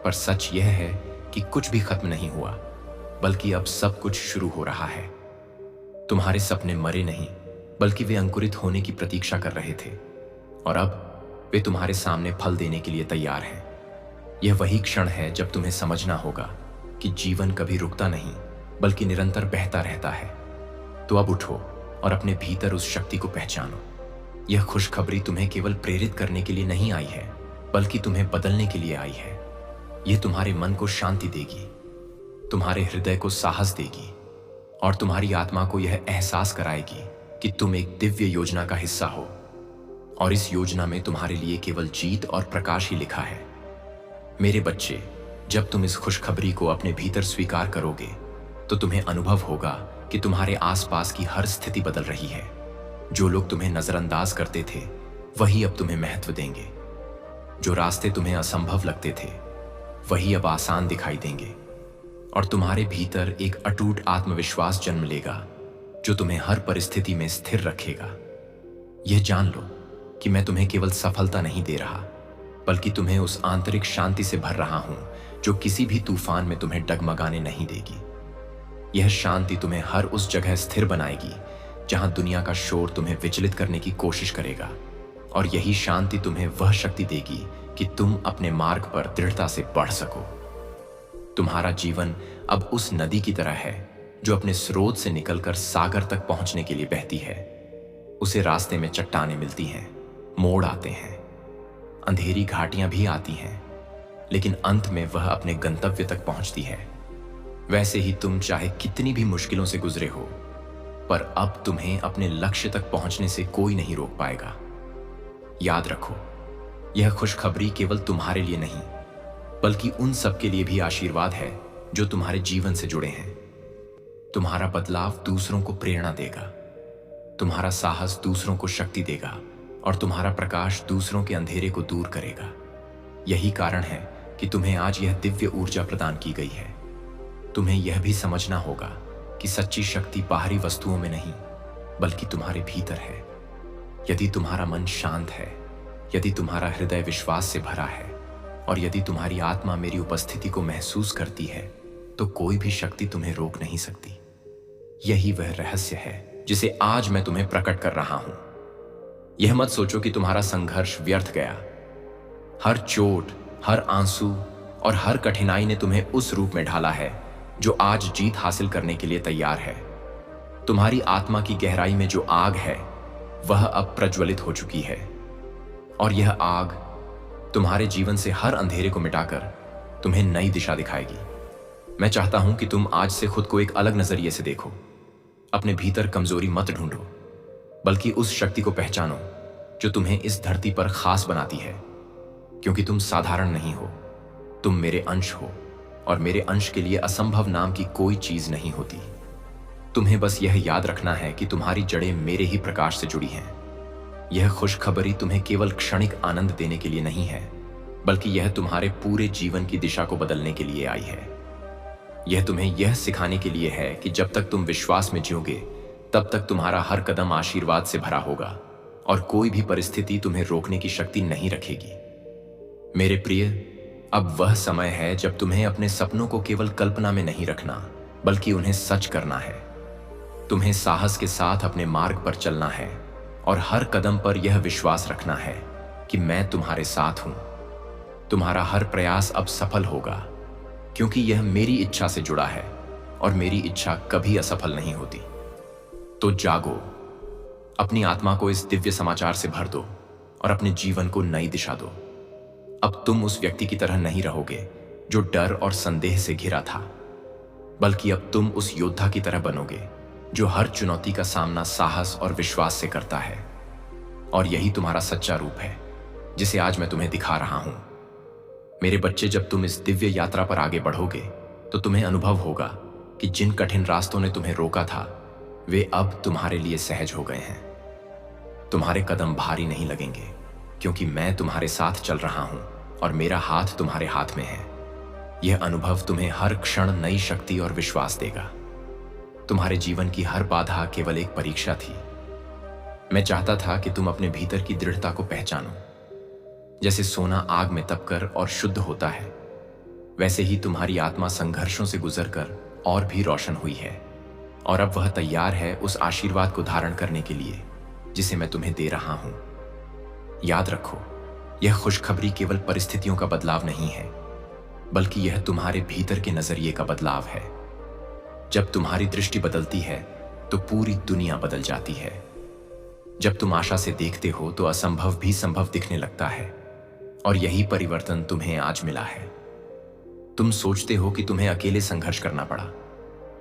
पर सच यह है कि कुछ भी खत्म नहीं हुआ, बल्कि अब सब कुछ शुरू हो रहा है। तुम्हारे सपने मरे नहीं, बल्कि वे अंकुरित होने की प्रतीक्षा कर रहे थे और अब वे तुम्हारे सामने फल देने के लिए तैयार हैं। यह वही क्षण है जब तुम्हें समझना होगा कि जीवन कभी रुकता नहीं, बल्कि निरंतर बहता रहता है। तो अब उठो और अपने भीतर उस शक्ति को पहचानो। यह खुशखबरी तुम्हें केवल प्रेरित करने के लिए नहीं आई है, बल्कि तुम्हें बदलने के लिए आई है। यह तुम्हारे मन को शांति देगी, तुम्हारे हृदय को साहस देगी और तुम्हारी आत्मा को यह एहसास कराएगी कि तुम एक दिव्य योजना का हिस्सा हो और इस योजना में तुम्हारे लिए केवल जीत और प्रकाश ही लिखा है। मेरे बच्चे, जब तुम इस खुशखबरी को अपने भीतर स्वीकार करोगे, तो तुम्हें अनुभव होगा कि तुम्हारे आसपास की हर स्थिति बदल रही है। जो लोग तुम्हें नजरअंदाज करते थे, वही अब तुम्हें महत्व देंगे। जो रास्ते तुम्हें असंभव लगते थे, वही अब आसान दिखाई देंगे और तुम्हारे भीतर एक अटूट आत्मविश्वास जन्म लेगा जो तुम्हें हर परिस्थिति में स्थिर रखेगा। यह जान लो कि मैं तुम्हें केवल सफलता नहीं दे रहा, बल्कि तुम्हें उस आंतरिक शांति से भर रहा हूं जो किसी भी तूफान में तुम्हें डगमगाने नहीं देगी। यह शांति तुम्हें हर उस जगह स्थिर बनाएगी जहां दुनिया का शोर तुम्हें विचलित करने की कोशिश करेगा, और यही शांति तुम्हें वह शक्ति देगी कि तुम अपने मार्ग पर दृढ़ता से बढ़ सको। तुम्हारा जीवन अब उस नदी की तरह है जो अपने स्रोत से निकलकर सागर तक पहुंचने के लिए बहती है। उसे रास्ते में चट्टानें मिलती हैं, मोड़ आते हैं, अंधेरी घाटियां भी आती हैं, लेकिन अंत में वह अपने गंतव्य तक पहुंचती है। वैसे ही तुम चाहे कितनी भी मुश्किलों से गुजरे हो, पर अब तुम्हें अपने लक्ष्य तक पहुंचने से कोई नहीं रोक पाएगा। याद रखो, यह खुशखबरी केवल तुम्हारे लिए नहीं, बल्कि उन सब के लिए भी आशीर्वाद है जो तुम्हारे जीवन से जुड़े हैं। तुम्हारा बदलाव दूसरों को प्रेरणा देगा, तुम्हारा साहस दूसरों को शक्ति देगा, और तुम्हारा प्रकाश दूसरों के अंधेरे को दूर करेगा। यही कारण है कि तुम्हें आज यह दिव्य ऊर्जा प्रदान की गई है। तुम्हें यह भी समझना होगा कि सच्ची शक्ति बाहरी वस्तुओं में नहीं, बल्कि तुम्हारे भीतर है। यदि तुम्हारा मन शांत है, यदि तुम्हारा हृदय विश्वास से भरा है, और यदि तुम्हारी आत्मा मेरी उपस्थिति को महसूस करती है, तो कोई भी शक्ति तुम्हें रोक नहीं सकती। यही वह रहस्य है जिसे आज मैं तुम्हें प्रकट कर रहा हूं। यह मत सोचो कि तुम्हारा संघर्ष व्यर्थ गया। हर चोट, हर आंसू और हर कठिनाई ने तुम्हें उस रूप में ढाला है जो आज जीत हासिल करने के लिए तैयार है। तुम्हारी आत्मा की गहराई में जो आग है, वह अब प्रज्वलित हो चुकी है, और यह आग तुम्हारे जीवन से हर अंधेरे को मिटाकर तुम्हें नई दिशा दिखाएगी। मैं चाहता हूं कि तुम आज से खुद को एक अलग नजरिए से देखो। अपने भीतर कमजोरी मत ढूंढो, बल्कि उस शक्ति को पहचानो जो तुम्हें इस धरती पर खास बनाती है। क्योंकि तुम साधारण नहीं हो, तुम मेरे अंश हो, और मेरे अंश के लिए असंभव नाम की कोई चीज नहीं होती। तुम्हें बस यह याद रखना है कि तुम्हारी जड़ें मेरे ही प्रकाश से जुड़ी हैं। यह खुशखबरी तुम्हें केवल क्षणिक आनंद देने के लिए नहीं है, बल्कि यह तुम्हारे पूरे जीवन की दिशा को बदलने के लिए आई है। यह तुम्हें यह सिखाने के लिए है कि जब तक तुम विश्वास में जियोगे, तब तक तुम्हारा हर कदम आशीर्वाद से भरा होगा, और कोई भी परिस्थिति तुम्हें रोकने की शक्ति नहीं रखेगी। मेरे प्रिय, अब वह समय है जब तुम्हें अपने सपनों को केवल कल्पना में नहीं रखना, बल्कि उन्हें सच करना है। तुम्हें साहस के साथ अपने मार्ग पर चलना है, और हर कदम पर यह विश्वास रखना है कि मैं तुम्हारे साथ हूं। तुम्हारा हर प्रयास अब सफल होगा, क्योंकि यह मेरी इच्छा से जुड़ा है, और मेरी इच्छा कभी असफल नहीं होती। तो जागो, अपनी आत्मा को इस दिव्य समाचार से भर दो, और अपने जीवन को नई दिशा दो। अब तुम उस व्यक्ति की तरह नहीं रहोगे जो डर और संदेह से घिरा था, बल्कि अब तुम उस योद्धा की तरह बनोगे जो हर चुनौती का सामना साहस और विश्वास से करता है। और यही तुम्हारा सच्चा रूप है, जिसे आज मैं तुम्हें दिखा रहा हूं। मेरे बच्चे, जब तुम इस दिव्य यात्रा पर आगे बढ़ोगे, तो तुम्हें अनुभव होगा कि जिन कठिन रास्तों ने तुम्हें रोका था, वे अब तुम्हारे लिए सहज हो गए हैं। तुम्हारे कदम भारी नहीं लगेंगे, क्योंकि मैं तुम्हारे साथ चल रहा हूं, और मेरा हाथ तुम्हारे हाथ में है। यह अनुभव तुम्हें हर क्षण नई शक्ति और विश्वास देगा। तुम्हारे जीवन की हर बाधा केवल एक परीक्षा थी। मैं चाहता था कि तुम अपने भीतर की दृढ़ता को पहचानो। जैसे सोना आग में तपकर और शुद्ध होता है, वैसे ही तुम्हारी आत्मा संघर्षों से गुजरकर और भी रोशन हुई है, और अब वह तैयार है उस आशीर्वाद को धारण करने के लिए जिसे मैं तुम्हें दे रहा हूं। याद रखो, यह खुशखबरी केवल परिस्थितियों का बदलाव नहीं है, बल्कि यह तुम्हारे भीतर के नजरिए का बदलाव है। जब तुम्हारी दृष्टि बदलती है, तो पूरी दुनिया बदल जाती है। जब तुम आशा से देखते हो, तो असंभव भी संभव दिखने लगता है, और यही परिवर्तन तुम्हें आज मिला है। तुम सोचते हो कि तुम्हें अकेले संघर्ष करना पड़ा,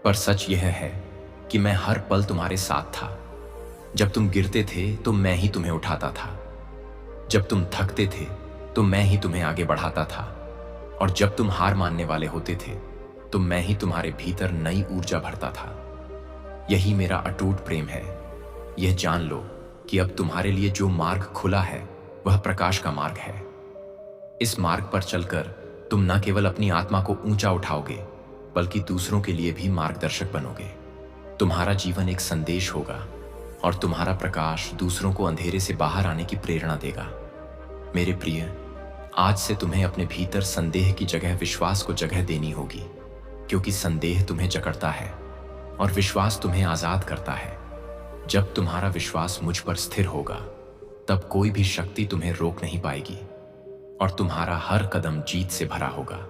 पर सच यह है कि मैं हर पल तुम्हारे साथ था। जब तुम गिरते थे, तो मैं ही तुम्हें उठाता था। जब तुम थकते थे, तो मैं ही तुम्हें आगे बढ़ाता था, और जब तुम हार मानने वाले होते थे, तो मैं ही तुम्हारे भीतर नई ऊर्जा भरता था। यही मेरा अटूट प्रेम है। यह जान लो कि अब तुम्हारे लिए जो मार्ग खुला है, वह प्रकाश का मार्ग है। इस मार्ग पर चलकर तुम न केवल अपनी आत्मा को ऊंचा उठाओगे, बल्कि दूसरों के लिए भी मार्गदर्शक बनोगे। तुम्हारा जीवन एक संदेश होगा और तुम्हारा प्रकाश दूसरों को अंधेरे से बाहर आने की प्रेरणा देगा। मेरे प्रिय, आज से तुम्हें अपने भीतर संदेह की जगह विश्वास को जगह देनी होगी, क्योंकि संदेह तुम्हें जकड़ता है और विश्वास तुम्हें आजाद करता है। जब तुम्हारा विश्वास मुझ पर स्थिर होगा, तब कोई भी शक्ति तुम्हें रोक नहीं पाएगी और तुम्हारा हर कदम जीत से भरा होगा।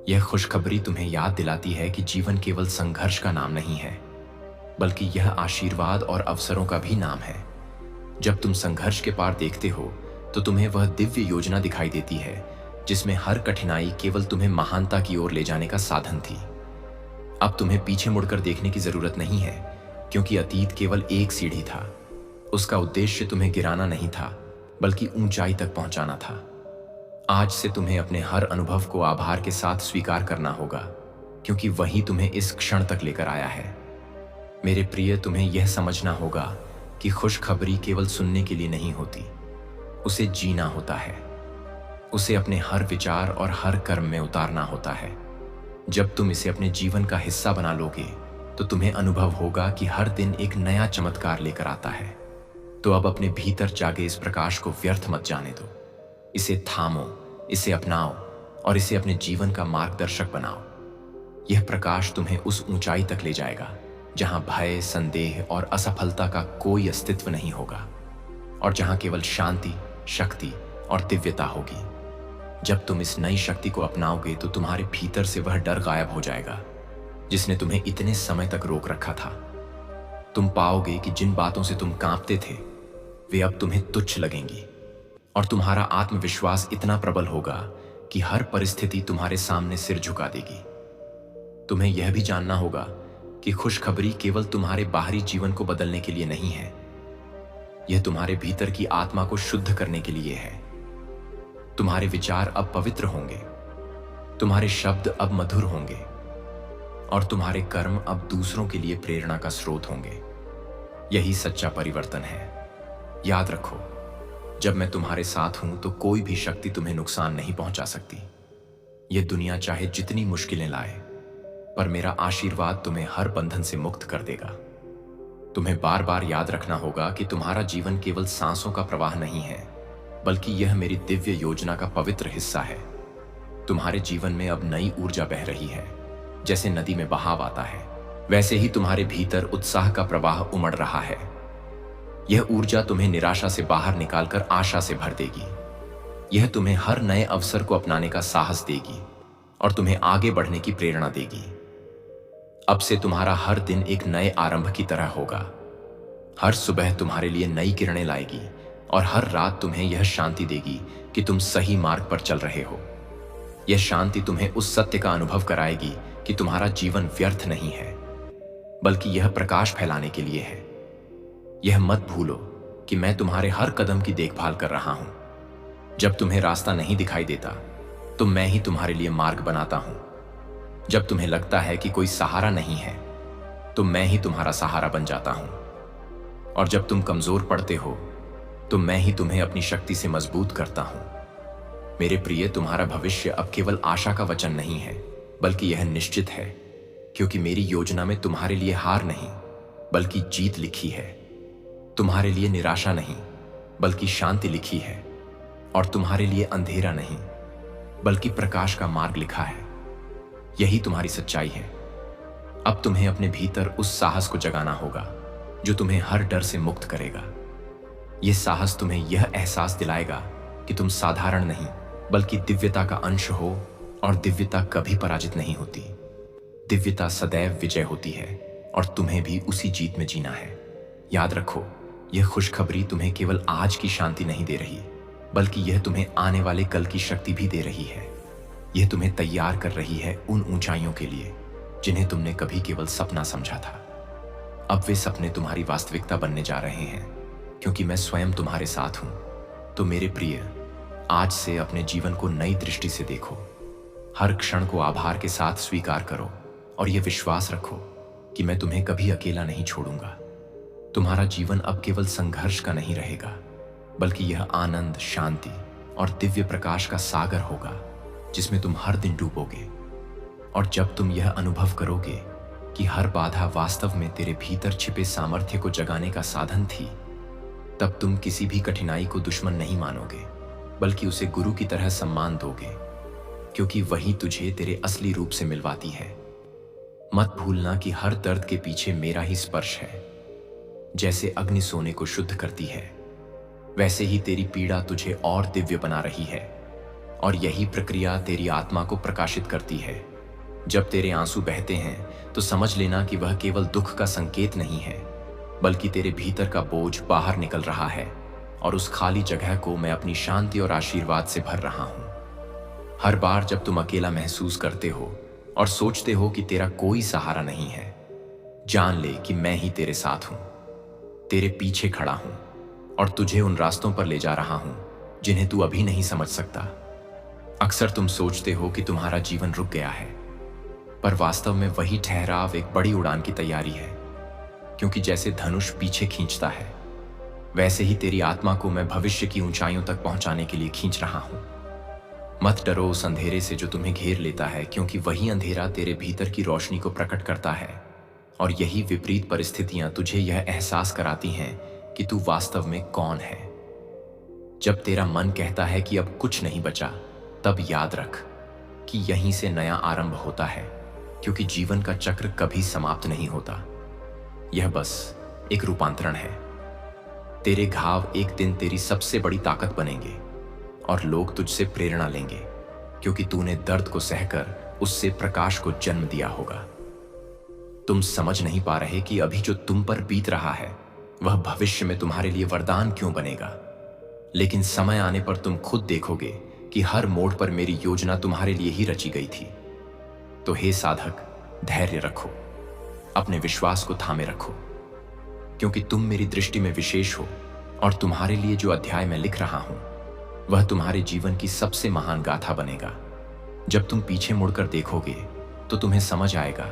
यह खुशखबरी तुम्हें याद दिलाती है कि जीवन केवल संघर्ष का नाम नहीं है, बल्कि यह आशीर्वाद और अवसरों का भी नाम है। जब तुम संघर्ष के पार देखते हो, तो तुम्हें वह दिव्य योजना दिखाई देती है जिसमें हर कठिनाई केवल तुम्हें महानता की ओर ले जाने का साधन थी। अब तुम्हें पीछे मुड़कर देखने की जरूरत नहीं है, क्योंकि अतीत केवल एक सीढ़ी था। उसका उद्देश्य तुम्हें गिराना नहीं था, बल्कि ऊंचाई तक पहुंचाना था। आज से तुम्हें अपने हर अनुभव को आभार के साथ स्वीकार करना होगा, क्योंकि वही तुम्हें इस क्षण तक लेकर आया है। मेरे प्रिय, तुम्हें यह समझना होगा कि खुशखबरी केवल सुनने के लिए नहीं होती, उसे जीना होता है। उसे अपने हर विचार और हर कर्म में उतारना होता है। जब तुम इसे अपने जीवन का हिस्सा बना लोगे, तो तुम्हें अनुभव होगा कि हर दिन एक नया चमत्कार लेकर आता है। तो अब अपने भीतर जागे इस प्रकाश को व्यर्थ मत जाने दो। इसे थामो, इसे अपनाओ और इसे अपने जीवन का मार्गदर्शक बनाओ। यह प्रकाश तुम्हें उस ऊंचाई तक ले जाएगा जहां भय, संदेह और असफलता का कोई अस्तित्व नहीं होगा, और जहां केवल शांति, शक्ति और दिव्यता होगी। जब तुम इस नई शक्ति को अपनाओगे, तो तुम्हारे भीतर से वह डर गायब हो जाएगा जिसने तुम्हें इतने समय तक रोक रखा था। तुम पाओगे कि जिन बातों से तुम कांपते थे, वे अब तुम्हें तुच्छ लगेंगी, और तुम्हारा आत्मविश्वास इतना प्रबल होगा कि हर परिस्थिति तुम्हारे सामने सिर झुका देगी। तुम्हें यह भी जानना होगा कि खुशखबरी केवल तुम्हारे बाहरी जीवन को बदलने के लिए नहीं है, यह तुम्हारे भीतर की आत्मा को शुद्ध करने के लिए है। तुम्हारे विचार अब पवित्र होंगे, तुम्हारे शब्द अब मधुर होंगे, और तुम्हारे कर्म अब दूसरों के लिए प्रेरणा का स्रोत होंगे। यही सच्चा परिवर्तन है। याद रखो, जब मैं तुम्हारे साथ हूं, तो कोई भी शक्ति तुम्हें नुकसान नहीं पहुंचा सकती। यह दुनिया चाहे जितनी मुश्किलें लाए, पर मेरा आशीर्वाद तुम्हें हर बंधन से मुक्त कर देगा। तुम्हें बार बार याद रखना होगा कि तुम्हारा जीवन केवल सांसों का प्रवाह नहीं है, बल्कि यह मेरी दिव्य योजना का पवित्र हिस्सा है। तुम्हारे जीवन में अब नई ऊर्जा बह रही है। जैसे नदी में बहाव आता है, वैसे ही तुम्हारे भीतर उत्साह का प्रवाह उमड़ रहा है। यह ऊर्जा तुम्हें निराशा से बाहर निकालकर आशा से भर देगी। यह तुम्हें हर नए अवसर को अपनाने का साहस देगी और तुम्हें आगे बढ़ने की प्रेरणा देगी। अब से तुम्हारा हर दिन एक नए आरंभ की तरह होगा। हर सुबह तुम्हारे लिए नई किरणें लाएगी और हर रात तुम्हें यह शांति देगी कि तुम सही मार्ग पर चल रहे हो। यह शांति तुम्हें उस सत्य का अनुभव कराएगी कि तुम्हारा जीवन व्यर्थ नहीं है, बल्कि यह प्रकाश फैलाने के लिए है। यह मत भूलो कि मैं तुम्हारे हर कदम की देखभाल कर रहा हूं। जब तुम्हें रास्ता नहीं दिखाई देता, तो मैं ही तुम्हारे लिए मार्ग बनाता हूं। जब तुम्हें लगता है कि कोई सहारा नहीं है, तो मैं ही तुम्हारा सहारा बन जाता हूं। और जब तुम कमजोर पड़ते हो, तो मैं ही तुम्हें अपनी शक्ति से मजबूत करता हूं। मेरे प्रिय, तुम्हारा भविष्य अब केवल आशा का वचन नहीं है, बल्कि यह निश्चित है, क्योंकि मेरी योजना में तुम्हारे लिए हार नहीं, बल्कि जीत लिखी है। तुम्हारे लिए निराशा नहीं, बल्कि शांति लिखी है, और तुम्हारे लिए अंधेरा नहीं, बल्कि प्रकाश का मार्ग लिखा है। यही तुम्हारी सच्चाई है। अब तुम्हें अपने भीतर उस साहस को जगाना होगा जो तुम्हें हर डर से मुक्त करेगा। यह साहस तुम्हें यह एहसास दिलाएगा कि तुम साधारण नहीं, बल्कि दिव्यता का अंश हो, और दिव्यता कभी पराजित नहीं होती। दिव्यता सदैव विजय होती है, और तुम्हें भी उसी जीत में जीना है। याद रखो, यह खुशखबरी तुम्हें केवल आज की शांति नहीं दे रही, बल्कि यह तुम्हें आने वाले कल की शक्ति भी दे रही है। यह तुम्हें तैयार कर रही है उन ऊंचाइयों के लिए जिन्हें तुमने कभी केवल सपना समझा था। अब वे सपने तुम्हारी वास्तविकता बनने जा रहे हैं, क्योंकि मैं स्वयं तुम्हारे साथ हूं। तो मेरे प्रिय, आज से अपने जीवन को नई दृष्टि से देखो। हर क्षण को आभार के साथ स्वीकार करो, और यह विश्वास रखो कि मैं तुम्हें कभी अकेला नहीं छोड़ूंगा। तुम्हारा जीवन अब केवल संघर्ष का नहीं रहेगा, बल्कि यह आनंद, शांति और दिव्य प्रकाश का सागर होगा जिसमें तुम हर दिन डूबोगे। और जब तुम यह अनुभव करोगे कि हर बाधा वास्तव में तेरे भीतर छिपे सामर्थ्य को जगाने का साधन थी, तब तुम किसी भी कठिनाई को दुश्मन नहीं मानोगे, बल्कि उसे गुरु की तरह सम्मान दोगे, क्योंकि वही तुझे तेरे असली रूप से मिलवाती है। मत भूलना कि हर दर्द के पीछे मेरा ही स्पर्श है। जैसे अग्नि सोने को शुद्ध करती है, वैसे ही तेरी पीड़ा तुझे और दिव्य बना रही है, और यही प्रक्रिया तेरी आत्मा को प्रकाशित करती है। जब तेरे आंसू बहते हैं तो समझ लेना कि वह केवल दुख का संकेत नहीं है, बल्कि तेरे भीतर का बोझ बाहर निकल रहा है, और उस खाली जगह को मैं अपनी शांति और आशीर्वाद से भर रहा हूं। हर बार जब तुम अकेला महसूस करते हो और सोचते हो कि तेरा कोई सहारा नहीं है, जान ले कि मैं ही तेरे साथ हूं, तेरे पीछे खड़ा हूं और तुझे उन रास्तों पर ले जा रहा हूं जिन्हें तू अभी नहीं समझ सकता। अक्सर तुम सोचते हो कि तुम्हारा जीवन रुक गया है, पर वास्तव में वही ठहराव एक बड़ी उड़ान की तैयारी है, क्योंकि जैसे धनुष पीछे खींचता है, वैसे ही तेरी आत्मा को मैं भविष्य की ऊंचाइयों तक पहुंचाने के लिए खींच रहा हूं। मत डरो उस अंधेरे से जो तुम्हें घेर लेता है, क्योंकि वही अंधेरा तेरे भीतर की रोशनी को प्रकट करता है, और यही विपरीत परिस्थितियां तुझे यह एहसास कराती हैं कि तू वास्तव में कौन है। जब तेरा मन कहता है कि अब कुछ नहीं बचा, तब याद रख कि यहीं से नया आरंभ होता है, क्योंकि जीवन का चक्र कभी समाप्त नहीं होता। यह बस एक रूपांतरण है। तेरे घाव एक दिन तेरी सबसे बड़ी ताकत बनेंगे, और लोग तुझसे प्रेरणा लेंगे, क्योंकि तूने दर्द को सहकर उससे प्रकाश को जन्म दिया होगा। तुम समझ नहीं पा रहे कि अभी जो तुम पर बीत रहा है, वह भविष्य में तुम्हारे लिए वरदान क्यों बनेगा, लेकिन समय आने पर तुम खुद देखोगे कि हर मोड़ पर मेरी योजना तुम्हारे लिए ही रची गई थी। तो हे साधक, धैर्य रखो, अपने विश्वास को थामे रखो, क्योंकि तुम मेरी दृष्टि में विशेष हो, और तुम्हारे लिए जो अध्याय मैं लिख रहा हूं, वह तुम्हारे जीवन की सबसे महान गाथा बनेगा। जब तुम पीछे मुड़कर देखोगे तो तुम्हें समझ आएगा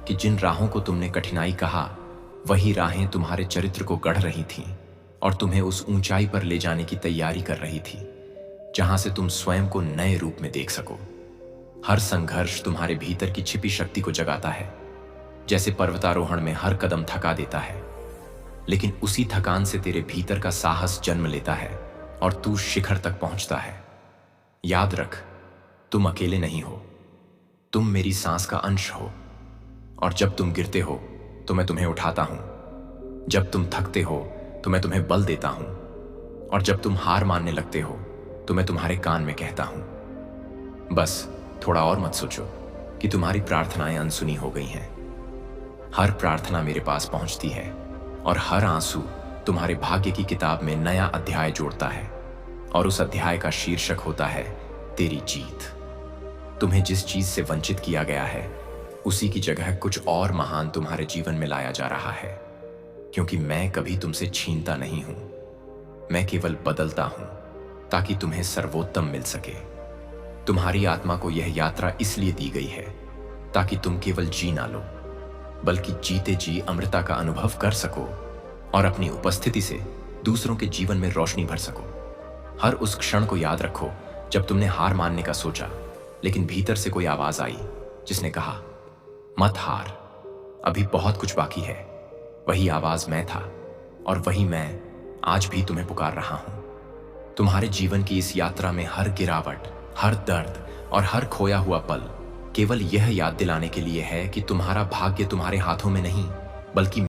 कि जिन राहों को तुमने कठिनाई कहा, वही राहें तुम्हारे चरित्र को गढ़ रही थीं और तुम्हें उस ऊंचाई पर ले जाने की तैयारी कर रही थी, जहां से तुम स्वयं को नए रूप में देख सको। हर संघर्ष तुम्हारे भीतर की छिपी शक्ति को जगाता है, जैसे पर्वतारोहण में हर कदम थका देता है, लेकिन उसी थकान से तेरे भीतर का साहस जन्म लेता है और तू शिखर तक पहुंचता है। याद रख, तुम अकेले नहीं हो, तुम मेरी सांस का अंश हो, और जब तुम गिरते हो तो मैं तुम्हें उठाता हूं, जब तुम थकते हो तो मैं तुम्हें बल देता हूं, और जब तुम हार मानने लगते हो तो मैं तुम्हारे कान में कहता हूं, बस थोड़ा और मत सोचो कि तुम्हारी प्रार्थनाएं अनसुनी हो गई हैं। हर प्रार्थना मेरे पास पहुंचती है, और हर आंसू तुम्हारे भाग्य की किताब में नया अध्याय जोड़ता है, और उस अध्याय का शीर्षक होता है तेरी जीत। तुम्हें जिस चीज से वंचित किया गया है, उसी की जगह कुछ और महान तुम्हारे जीवन में लाया जा रहा है, क्योंकि मैं कभी तुमसे छीनता नहीं हूं, मैं केवल बदलता हूं ताकि तुम्हें सर्वोत्तम मिल सके। तुम्हारी आत्मा को यह यात्रा इसलिए दी गई है ताकि तुम केवल जी ना लो, बल्कि जीते जी अमृता का अनुभव कर सको और अपनी उपस्थिति से दूसरों के जीवन में रोशनी भर सको। हर उस क्षण को याद रखो जब तुमने हार मानने का सोचा, लेकिन भीतर से कोई आवाज आई जिसने कहा, मत हार, अभी बहुत कुछ बाकी है। वही आवाज मैं था, और वही मैं आज भी तुम्हें पुकार रहा हूं। तुम्हारे जीवन की इस यात्रा में हर गिरावट, हर दर्द और हर खोया हुआ पल केवल यह याद दिलाने के लिए है कि तुम्हारा भाग्य तुम्हारे हाथों में नहीं, बल्कि